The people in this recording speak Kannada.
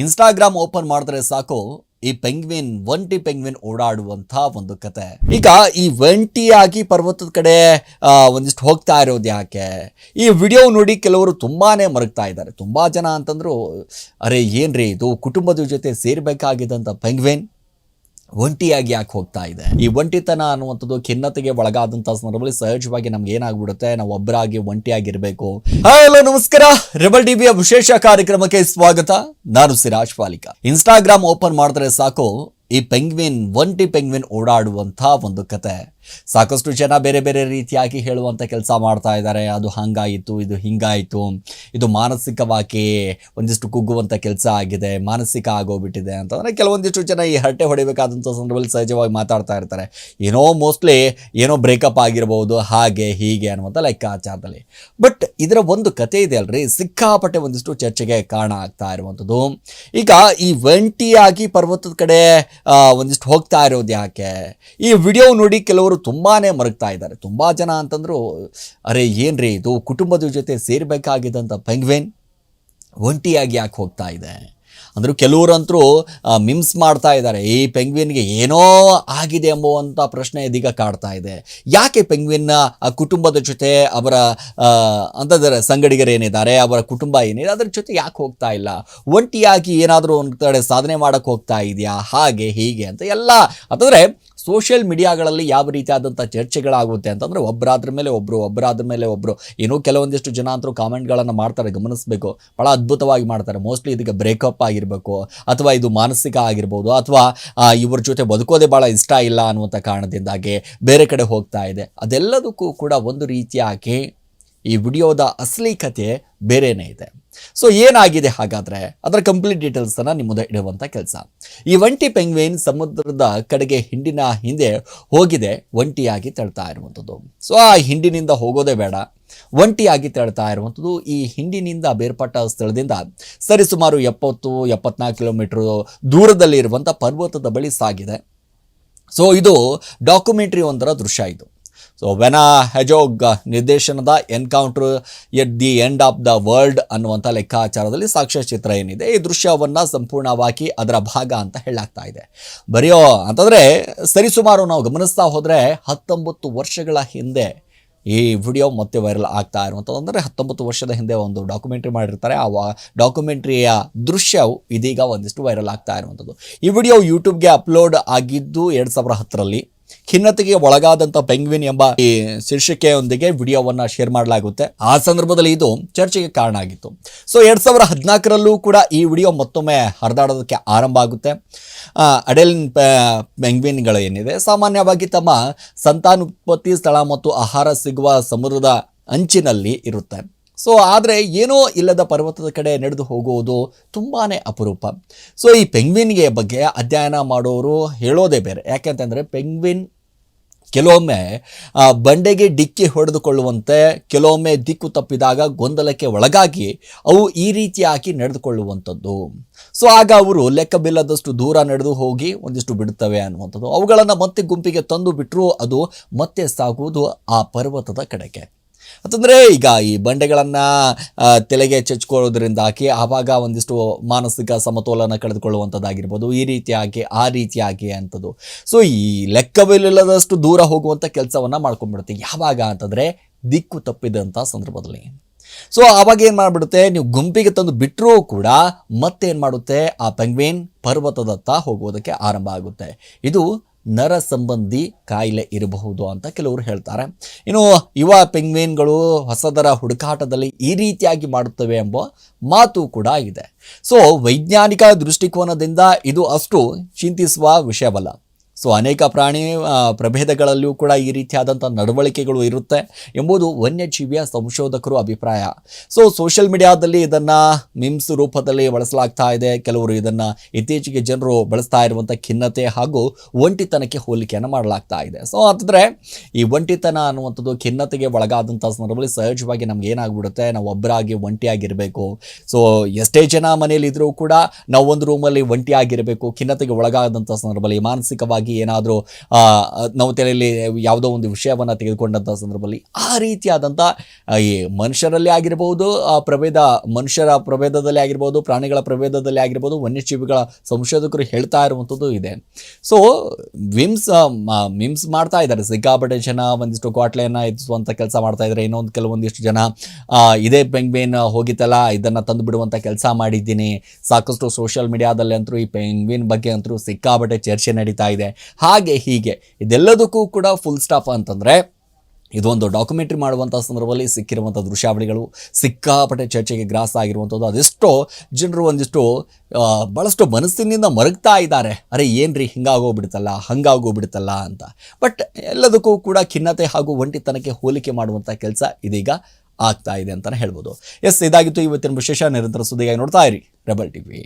ಇನ್ಸ್ಟಾಗ್ರಾಮ್ ಓಪನ್ ಮಾಡಿದ್ರೆ ಸಾಕು ಈ ಪೆಂಗ್ವಿನ್ ಒಂಟಿ ಪೆಂಗ್ವಿನ್ ಓಡಾಡುವಂಥ ಒಂದು ಕತೆ. ಈಗ ಈ ಒಂಟಿಯಾಗಿ ಪರ್ವತದ ಕಡೆ ಒಂದಿಷ್ಟು ಹೋಗ್ತಾ ಇರೋದು ಯಾಕೆ? ಈ ವಿಡಿಯೋ ನೋಡಿ ಕೆಲವರು ತುಂಬಾನೇ ಮರಗ್ತಾ ಇದ್ದಾರೆ. ತುಂಬಾ ಜನ ಅಂತಂದ್ರು, ಅರೆ ಏನ್ರಿ ಇದು, ಕುಟುಂಬದ ಜೊತೆ ಸೇರ್ಬೇಕಾಗಿದ್ದಂಥ ಪೆಂಗ್ವಿನ್ ಒಂಟಿಯಾಗಿ ಯಾಕೆ ಹೋಗ್ತಾ ಇದೆ? ಈ ಒಂಟಿತನ ಅನ್ನುವಂಥದ್ದು ಖಿನ್ನತೆಗೆ ಒಳಗಾದಂಥ ಸಂದರ್ಭದಲ್ಲಿ ಸಹಜವಾಗಿ ನಮ್ಗೆ ಏನಾಗ್ಬಿಡುತ್ತೆ, ನಾವು ಒಬ್ಬರಾಗಿ ಒಂಟಿಯಾಗಿರ್ಬೇಕು. ಹಲೋ ನಮಸ್ಕಾರ, ರೆಬಲ್ ಟಿವಿಯ ವಿಶೇಷ ಕಾರ್ಯಕ್ರಮಕ್ಕೆ ಸ್ವಾಗತ. ನಾನು ಸಿರಾಜ್ ಪಾಲಿಕ. ಇನ್ಸ್ಟಾಗ್ರಾಮ್ ಓಪನ್ ಮಾಡಿದ್ರೆ ಸಾಕು ಈ ಒಂಟಿ ಪೆಂಗ್ವಿನ್ ಓಡಾಡುವಂಥ ಒಂದು ಕತೆ. ಸಾಕಷ್ಟು ಜನ ಬೇರೆ ಬೇರೆ ರೀತಿಯಾಗಿ ಹೇಳುವಂಥ ಕೆಲಸ ಮಾಡ್ತಾ ಇದ್ದಾರೆ. ಅದು ಹಂಗಾಯಿತು, ಇದು ಹಿಂಗಾಯಿತು, ಇದು ಮಾನಸಿಕವಾಗಿ ಒಂದಿಷ್ಟು ಕುಗ್ಗುವಂಥ ಕೆಲಸ ಆಗಿದೆ, ಮಾನಸಿಕ ಆಗೋಗ್ಬಿಟ್ಟಿದೆ ಅಂತಂದರೆ ಕೆಲವೊಂದಿಷ್ಟು ಜನ ಈ ಹರಟೆ ಹೊಡಿಬೇಕಾದಂಥ ಸಂದರ್ಭದಲ್ಲಿ ಸಹಜವಾಗಿ ಮಾತಾಡ್ತಾ ಇರ್ತಾರೆ. ಮೋಸ್ಟ್ಲಿ ಬ್ರೇಕಪ್ ಆಗಿರ್ಬೋದು, ಹಾಗೆ ಹೀಗೆ ಅನ್ನುವಂಥ ಲೆಕ್ಕಾಚಾರದಲ್ಲಿ. ಬಟ್ ಇದರ ಒಂದು ಕತೆ ಇದೆ ಅಲ್ರಿ, ಸಿಕ್ಕಾಪಟ್ಟೆ ಒಂದಿಷ್ಟು ಚರ್ಚೆಗೆ ಕಾರಣ ಆಗ್ತಾ ಇರುವಂಥದ್ದು. ಈಗ ಈ ಒಂಟಿಯಾಗಿ ಪರ್ವತದ ಕಡೆ ಒಂದಿಷ್ಟು ಹೋಗ್ತಾ ಇರೋದು ಯಾಕೆ? ಈ ವಿಡಿಯೋ ನೋಡಿ ಕೆಲವರು ತುಂಬಾನೇ ಮರಗ್ತಾ ಇದ್ದಾರೆ. ತುಂಬಾ ಜನ ಅಂತಂದ್ರು, ಅರೆ ಏನ್ರಿ ಇದು, ಕುಟುಂಬದ ಜೊತೆ ಸೇರ್ಬೇಕಾಗಿದ್ದಂಥ ಪೆಂಗ್ವಿನ್ ಒಂಟಿಯಾಗಿ ಯಾಕೆ ಹೋಗ್ತಾ ಇದೆ ಅಂದ್ರು. ಕೆಲವರಂತರೂ ಮಿಮ್ಸ್ ಮಾಡ್ತಾ ಇದ್ದಾರೆ, ಈ ಪೆಂಗ್ವಿನ್ಗೆ ಏನೋ ಆಗಿದೆ ಎಂಬುವಂಥ ಪ್ರಶ್ನೆ ಇದೀಗ ಕಾಡ್ತಾ ಇದೆ. ಯಾಕೆ ಪೆಂಗ್ವಿನ್ ಕುಟುಂಬದ ಜೊತೆ ಅವರ ಅಂತಂದರೆ ಸಂಗಡಿಗರೇನಿದ್ದಾರೆ, ಅವರ ಕುಟುಂಬ ಏನಿದೆ ಅದರ ಜೊತೆ ಯಾಕೆ ಹೋಗ್ತಾ ಇಲ್ಲ? ಒಂಟಿಯಾಗಿ ಏನಾದರೂ ಒಂದು ಕಡೆ ಸಾಧನೆ ಮಾಡೋಕ್ಕೆ ಹೋಗ್ತಾ ಇದೆಯಾ, ಹಾಗೆ ಹೀಗೆ ಅಂತ ಎಲ್ಲ ಅಂತಂದರೆ ಸೋಷಿಯಲ್ ಮೀಡಿಯಾಗಳಲ್ಲಿ ಯಾವ ರೀತಿಯಾದಂಥ ಚರ್ಚೆಗಳಾಗುತ್ತೆ ಅಂತಂದರೆ ಒಬ್ಬರಾದ್ರ ಮೇಲೆ ಒಬ್ಬರು ಕೆಲವೊಂದಿಷ್ಟು ಜನ ಅಂತರೂ ಕಾಮೆಂಟ್ಗಳನ್ನು ಮಾಡ್ತಾರೆ, ಗಮನಿಸಬೇಕು. ಭಾಳ ಅದ್ಭುತವಾಗಿ ಮಾಡ್ತಾರೆ. ಮೋಸ್ಟ್ಲಿ ಇದಕ್ಕೆ ಬ್ರೇಕಪ್ ಆಗಿರಬೇಕು, ಅಥವಾ ಇದು ಮಾನಸಿಕ ಆಗಿರ್ಬೋದು, ಅಥವಾ ಇವ್ರ ಜೊತೆ ಬದುಕೋದೇ ಭಾಳ ಇಷ್ಟ ಇಲ್ಲ ಅನ್ನುವಂಥ ಕಾರಣದಿಂದಾಗಿ ಬೇರೆ ಕಡೆ ಹೋಗ್ತಾ ಇದೆ. ಅದೆಲ್ಲದಕ್ಕೂ ಕೂಡ ಒಂದು ರೀತಿಯಾಗಿ ಈ ವಿಡಿಯೋದ ಅಸಲಿ ಕತೆ ಬೇರೆನೇ ಇದೆ. ಸೊ ಏನಾಗಿದೆ ಹಾಗಾದರೆ, ಅದರ ಕಂಪ್ಲೀಟ್ ಡೀಟೇಲ್ಸನ್ನು ನಿಮ್ಮ ಮುಂದೆ ಇಡುವಂಥ ಕೆಲಸ. ಈ ಒಂಟಿ ಪೆಂಗ್ವಿನ್ ಸಮುದ್ರದ ಕಡೆಗೆ ಹಿಂಡಿನ ಹಿಂದೆ ಹೋಗಿದೆ, ಒಂಟಿಯಾಗಿ ತೆರಳ್ತಾ ಇರುವಂಥದ್ದು. ಸೊ ಆ ಹಿಂಡಿನಿಂದ ಹೋಗೋದೇ ಬೇಡ, ಒಂಟಿಯಾಗಿ ತೆರಳ್ತಾ ಇರುವಂಥದ್ದು. ಈ ಹಿಂಡಿನಿಂದ ಬೇರ್ಪಟ್ಟ ಸ್ಥಳದಿಂದ ಸರಿಸುಮಾರು 70-74 ಕಿಲೋಮೀಟರ್ ದೂರದಲ್ಲಿ ಇರುವಂಥ ಪರ್ವತದ ಬಳಿ ಸಾಗಿದೆ. ಸೊ ಇದು ಡಾಕ್ಯುಮೆಂಟ್ರಿ ಒಂದರ ದೃಶ್ಯ ಇದು. ಸೊ ವೆನಾ ಹೆಜೋಗ್ ನಿರ್ದೇಶನದ encounter at the end of the world ಅನ್ನುವಂಥ ಲೆಕ್ಕಾಚಾರದಲ್ಲಿ ಸಾಕ್ಷ್ಯಚಿತ್ರ ಏನಿದೆ, ಈ ದೃಶ್ಯವನ್ನು ಸಂಪೂರ್ಣವಾಗಿ ಅದರ ಭಾಗ ಅಂತ ಹೇಳಲಾಗ್ತಾ ಇದೆ. ಬರೆಯೋ ಅಂತಂದರೆ ಸರಿಸುಮಾರು ನಾವು ಗಮನಿಸ್ತಾ ಹೋದರೆ 19 ವರ್ಷಗಳ ಹಿಂದೆ ಈ ವಿಡಿಯೋ ಮತ್ತೆ ವೈರಲ್ ಆಗ್ತಾ ಇರುವಂಥದ್ದು. ಅಂದರೆ 19 ವರ್ಷದ ಹಿಂದೆ ಒಂದು ಡಾಕ್ಯುಮೆಂಟ್ರಿ ಮಾಡಿರ್ತಾರೆ. ಆ ಡಾಕ್ಯುಮೆಂಟ್ರಿಯ ದೃಶ್ಯವು ಇದೀಗ ಒಂದಿಷ್ಟು ವೈರಲ್ ಆಗ್ತಾ ಇರುವಂಥದ್ದು. ಈ ವಿಡಿಯೋ ಯೂಟ್ಯೂಬ್ಗೆ ಅಪ್ಲೋಡ್ ಆಗಿದ್ದು 2010ರಲ್ಲಿ. ಖಿನ್ನತೆಗೆ ಒಳಗಾದಂಥ ಪೆಂಗ್ವಿನ್ ಎಂಬ ಈ ಶೀರ್ಷಿಕೆಯೊಂದಿಗೆ ವಿಡಿಯೋವನ್ನು ಶೇರ್ ಮಾಡಲಾಗುತ್ತೆ. ಆ ಸಂದರ್ಭದಲ್ಲಿ ಇದು ಚರ್ಚೆಗೆ ಕಾರಣ ಆಗಿತ್ತು. ಸೊ 2014ರಲ್ಲೂ ಕೂಡ ಈ ವಿಡಿಯೋ ಮತ್ತೊಮ್ಮೆ ಹರಿದಾಡೋದಕ್ಕೆ ಆರಂಭ ಆಗುತ್ತೆ. ಅಡೆಲಿನ್ ಪೆಂಗ್ವಿನ್ಗಳು ಏನಿದೆ ಸಾಮಾನ್ಯವಾಗಿ ತಮ್ಮ ಸಂತಾನೋತ್ಪತ್ತಿ ಸ್ಥಳ ಮತ್ತು ಆಹಾರ ಸಿಗುವ ಸಮುದ್ರದ ಅಂಚಿನಲ್ಲಿ ಇರುತ್ತೆ. ಸೊ ಆದರೆ ಏನೋ ಇಲ್ಲದ ಪರ್ವತದ ಕಡೆ ನಡೆದು ಹೋಗುವುದು ತುಂಬಾ ಅಪರೂಪ. ಸೊ ಈ ಪೆಂಗ್ವಿನ್ಗೆ ಬಗ್ಗೆ ಅಧ್ಯಯನ ಮಾಡೋರು ಹೇಳೋದೇ ಬೇರೆ. ಯಾಕೆಂತಂದರೆ ಪೆಂಗ್ವಿನ್ ಕೆಲವೊಮ್ಮೆ ಬಂಡೆಗೆ ಡಿಕ್ಕಿ ಹೊಡೆದುಕೊಳ್ಳುವಂತೆ, ಕೆಲವೊಮ್ಮೆ ದಿಕ್ಕು ತಪ್ಪಿದಾಗ ಗೊಂದಲಕ್ಕೆ ಒಳಗಾಗಿ ಅವು ಈ ರೀತಿಯಾಗಿ ನಡೆದುಕೊಳ್ಳುವಂಥದ್ದು. ಸೊ ಆಗ ಅವರು ಲೆಕ್ಕವಿಲ್ಲದಷ್ಟು ದೂರ ನಡೆದು ಹೋಗಿ ಒಂದಿಷ್ಟು ಬಿಡುತ್ತವೆ ಅನ್ನುವಂಥದ್ದು. ಅವುಗಳನ್ನು ಮತ್ತೆ ಗುಂಪಿಗೆ ತಂದು ಬಿಟ್ಟರು ಅದು ಮತ್ತೆ ಸಾಗುವುದು ಆ ಪರ್ವತದ ಕಡೆಗೆ. ಅಂತಂದರೆ ಈಗ ಈ ಬಂಡೆಗಳನ್ನು ತಲೆಗೆ ಚಚ್ಕೊಳ್ಳೋದ್ರಿಂದಾಗಿ ಆವಾಗ ಒಂದಿಷ್ಟು ಮಾನಸಿಕ ಸಮತೋಲನ ಕಳೆದುಕೊಳ್ಳುವಂಥದ್ದಾಗಿರ್ಬೋದು, ಈ ರೀತಿಯಾಗಿ ಆ ರೀತಿಯಾಗಿ ಅಂಥದ್ದು. ಸೊ ಈ ಲೆಕ್ಕವಿಲ್ಲದಷ್ಟು ದೂರ ಹೋಗುವಂಥ ಕೆಲಸವನ್ನು ಮಾಡ್ಕೊಂಡ್ಬಿಡುತ್ತೆ. ಯಾವಾಗ ಅಂತಂದರೆ ದಿಕ್ಕು ತಪ್ಪಿದಂಥ ಸಂದರ್ಭದಲ್ಲಿ. ಸೊ ಆವಾಗ ಏನು ಮಾಡಿಬಿಡುತ್ತೆ, ನೀವು ಗುಂಪಿಗೆ ತಂದು ಬಿಟ್ಟರೂ ಕೂಡ ಮತ್ತೆ ಏನು ಮಾಡುತ್ತೆ, ಆ ಪೆಂಗ್ವಿನ್ ಪರ್ವತದತ್ತ ಹೋಗುವುದಕ್ಕೆ ಆರಂಭ ಆಗುತ್ತೆ. ಇದು ನರ ಸಂಬಂಧಿ ಕಾಯಿಲೆ ಇರಬಹುದು ಅಂತ ಕೆಲವರು ಹೇಳ್ತಾರೆ. ಇನ್ನು ಯುವ ಪೆಂಗ್ವಿನ್ಗಳು ಹೊಸದರ ಹುಡುಕಾಟದಲ್ಲಿ ಈ ರೀತಿಯಾಗಿ ಮಾಡುತ್ತವೆ ಎಂಬ ಮಾತು ಕೂಡ ಇದೆ. ಸೊ ವೈಜ್ಞಾನಿಕ ದೃಷ್ಟಿಕೋನದಿಂದ ಇದು ಅಷ್ಟು ಚಿಂತಿಸುವ ವಿಷಯವಲ್ಲ. ಸೊ ಅನೇಕ ಪ್ರಾಣಿ ಪ್ರಭೇದಗಳಲ್ಲಿಯೂ ಕೂಡ ಈ ರೀತಿಯಾದಂಥ ನಡವಳಿಕೆಗಳು ಇರುತ್ತೆ ಎಂಬುದು ವನ್ಯಜೀವಿಯ ಸಂಶೋಧಕರು ಅಭಿಪ್ರಾಯ. ಸೊ ಸೋಷಿಯಲ್ ಮೀಡಿಯಾದಲ್ಲಿ ಇದನ್ನು ಮಿಮ್ಸ್ ರೂಪದಲ್ಲಿ ಬಳಸಲಾಗ್ತಾ ಇದೆ. ಕೆಲವರು ಇದನ್ನು ಇತ್ತೀಚೆಗೆ ಜನರು ಬಳಸ್ತಾ ಇರುವಂಥ ಖಿನ್ನತೆ ಹಾಗೂ ಒಂಟಿತನಕ್ಕೆ ಹೋಲಿಕೆಯನ್ನು ಮಾಡಲಾಗ್ತಾ ಇದೆ. ಸೊ ಅಂತಂದರೆ ಈ ಒಂಟಿತನ ಅನ್ನುವಂಥದ್ದು ಖಿನ್ನತೆಗೆ ಒಳಗಾದಂಥ ಸಂದರ್ಭದಲ್ಲಿ ಸಹಜವಾಗಿ ನಮ್ಗೆ ಏನಾಗ್ಬಿಡುತ್ತೆ, ನಾವು ಒಬ್ಬರಾಗಿ ಒಂಟಿಯಾಗಿರಬೇಕು. ಸೊ ಎಷ್ಟೇ ಜನ ಮನೆಯಲ್ಲಿ ಇದ್ರೂ ಕೂಡ ನಾವು ಒಂದು ರೂಮಲ್ಲಿ ಒಂಟಿಯಾಗಿರಬೇಕು. ಖಿನ್ನತೆಗೆ ಒಳಗಾದಂಥ ಸಂದರ್ಭದಲ್ಲಿ ಮಾನಸಿಕವಾಗಿ ಏನಾದರೂ ನಾವು ತಲೆಯಲ್ಲಿ ಯಾವುದೋ ಒಂದು ವಿಷಯವನ್ನು ತೆಗೆದುಕೊಂಡಂಥ ಸಂದರ್ಭದಲ್ಲಿ ಆ ರೀತಿಯಾದಂಥ ಈ ಮನುಷ್ಯರಲ್ಲಿ ಆಗಿರ್ಬೋದು, ಮನುಷ್ಯರ ಪ್ರಭೇದದಲ್ಲಿ ಆಗಿರ್ಬೋದು, ಪ್ರಾಣಿಗಳ ಪ್ರಭೇದದಲ್ಲಿ ಆಗಿರ್ಬೋದು, ವನ್ಯಜೀವಿಗಳ ಸಂಶೋಧಕರು ಹೇಳ್ತಾ ಇರುವಂಥದ್ದು ಇದೆ. ಸೊ ಮಿಮ್ಸ್ ಮಾಡ್ತಾ ಇದ್ದಾರೆ, ಸಿಕ್ಕಾಪಟ್ಟೆ ಜನ ಒಂದಿಷ್ಟು ಕ್ವಾಟ್ಲೆಯನ್ನು ಎತ್ತಿಸುವಂಥ ಕೆಲಸ ಮಾಡ್ತಾ ಇದ್ದಾರೆ. ಕೆಲವೊಂದಿಷ್ಟು ಜನ ಇದೇ ಪೆಂಗ್ವಿನ್ ಹೋಗಿತ್ತಲ್ಲ, ಇದನ್ನು ತಂದು ಬಿಡುವಂಥ ಕೆಲಸ ಮಾಡಿದ್ದೀನಿ. ಸಾಕಷ್ಟು ಸೋಷಿಯಲ್ ಮೀಡಿಯಾದಲ್ಲಿ ಅಂತೂ ಈ ಪೆಂಗ್ವಿನ್ ಬಗ್ಗೆ ಅಂತೂ ಸಿಕ್ಕಾಪಟ್ಟೆ ಚರ್ಚೆ ನಡೀತಾ ಇದೆ. ಹಾಗೆ ಹೀಗೆ ಇದೆಲ್ಲದಕ್ಕೂ ಕೂಡ ಫುಲ್ ಸ್ಟಾಪ್ ಅಂತಂದರೆ ಇದೊಂದು ಡಾಕ್ಯುಮೆಂಟ್ರಿ ಮಾಡುವಂಥ ಸಂದರ್ಭದಲ್ಲಿ ಸಿಕ್ಕಿರುವಂಥ ದೃಶ್ಯಾವಳಿಗಳು ಸಿಕ್ಕಾಪಟ್ಟೆ ಚರ್ಚೆಗೆ ಗ್ರಾಸ ಆಗಿರುವಂಥದ್ದು. ಅದೆಷ್ಟೋ ಜನರು ಒಂದಿಷ್ಟು ಭಾಳಷ್ಟು ಮನಸ್ಸಿನಿಂದ ಮರಗ್ತಾ ಇದ್ದಾರೆ, ಅರೆ ಏನ್ರಿ ಹಂಗಾಗೋಗ್ಬಿಡುತ್ತಲ್ಲ ಅಂತ. ಬಟ್ ಎಲ್ಲದಕ್ಕೂ ಕೂಡ ಖಿನ್ನತೆ ಹಾಗೂ ಒಂಟಿತನಕ್ಕೆ ಹೋಲಿಕೆ ಮಾಡುವಂಥ ಕೆಲಸ ಇದೀಗ ಆಗ್ತಾ ಇದೆ ಅಂತಲೇ ಹೇಳ್ಬೋದು. ಇದಾಗಿತ್ತು ಇವತ್ತಿನ ವಿಶೇಷ. ನಿರಂತರ ಸುದ್ದಿಗಾಗಿ ನೋಡ್ತಾ ಇರಿ ರೆಬೆಲ್ ಟಿವಿ.